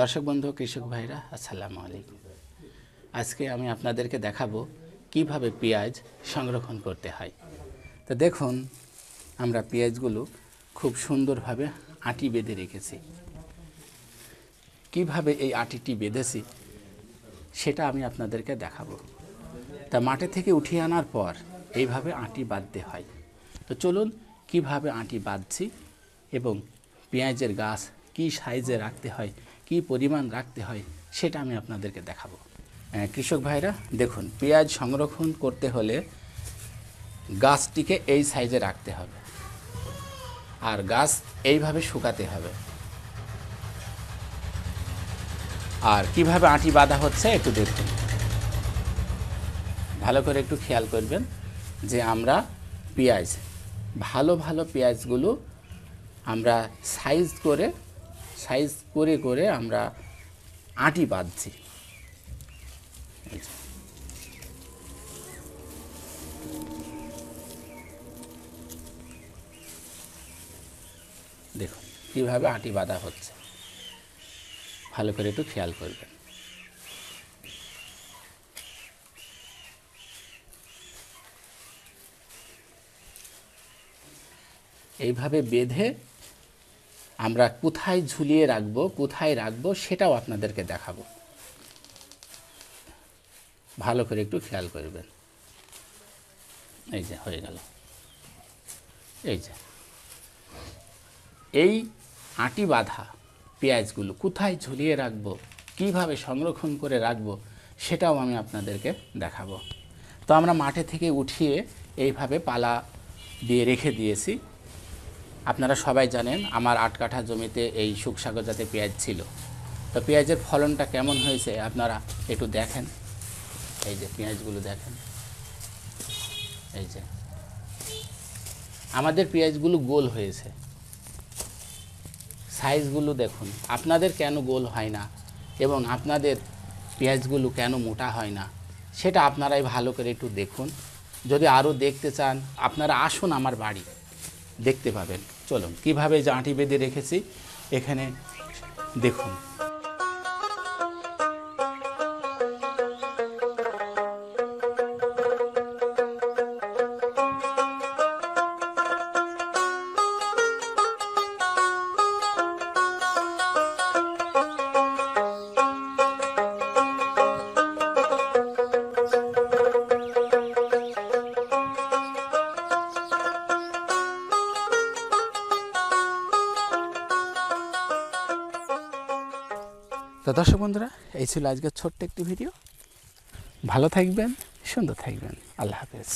দর্শক বন্ধু কৃষক ভাইরা আসসালামু আলাইকুম। আজকে আমি আপনাদেরকে দেখাবো কিভাবে পেঁয়াজ সংরক্ষণ করতে হয়। তো দেখুন, আমরা পেঁয়াজগুলো খুব সুন্দরভাবে আটি বেঁধে রেখেছি। কিভাবে এই আটিটি বেঁধেছি সেটা আমি আপনাদেরকে দেখাবো। তা মাঠে থেকে উঠিয়ে আনার পর এইভাবে আটি বাঁধতে হয়। তো চলুন কিভাবে আটি বাঁধছি এবং পেঁয়াজের গাছ কী সাইজে রাখতে হয়, কী পরিমাণ রাখতে হয় সেটা আমি আপনাদেরকে দেখাবো। কৃষক ভাইরা দেখুন, পেঁয়াজ সংরক্ষণ করতে হলে গাছটিকে এই সাইজে রাখতে হবে আর গাছ এইভাবে শুকাতে হবে। আর কিভাবে আটি বাঁধা হচ্ছে একটু দেখুন, ভালো করে একটু খেয়াল করবেন যে আমরা পেঁয়াজ ভালো ভালো পেঁয়াজগুলো আমরা সাইজ করে করে আমরা আটি বাঁধছি। দেখুন কীভাবে আটি বাঁধা হচ্ছে, ভালো করে একটু খেয়াল করবেন। এইভাবে বেঁধে আমরা কোথায় ঝুলিয়ে রাখবো, কোথায় রাখবো সেটাও আপনাদেরকে দেখাবো। ভালো করে একটু খেয়াল করবেন। এই যে হয়ে গেল। এই যে এই আটি বাঁধা পেঁয়াজগুলো কোথায় ঝুলিয়ে রাখবো, কিভাবে সংরক্ষণ করে রাখবো সেটাও আমি আপনাদেরকে দেখাবো। তো আমরা মাঠে থেকে উঠিয়ে এইভাবে পালা দিয়ে রেখে দিয়েছি। আপনারা সবাই জানেন আমার 8 কাঠা জমিতে এই শুকসাগর জাতের পেঁয়াজ ছিল। তো পেঁয়াজের ফলনটা কেমন হয়েছে আপনারা একটু দেখেন। এই যে পেঁয়াজগুলো দেখেন, এই যে আমাদের পেঁয়াজগুলো গোল হয়েছে। সাইজগুলো দেখুন, আপনাদের কেন গোল হয় না এবং আপনাদের পেঁয়াজগুলো কেন মোটা হয় না সেটা আপনারাই ভালো করে একটু দেখুন। যদি আরও দেখতে চান আপনারা আসুন আমার বাড়ি, দেখতে পাবেন। চলুন কীভাবে যে আঁটি বেঁধে রেখেছি এখানে দেখুন। তো দর্শক বন্ধুরা, এই ছিল আজকের ছোট্ট একটি ভিডিও। ভালো থাকবেন, সুন্দর থাকবেন। আল্লাহ হাফেজ।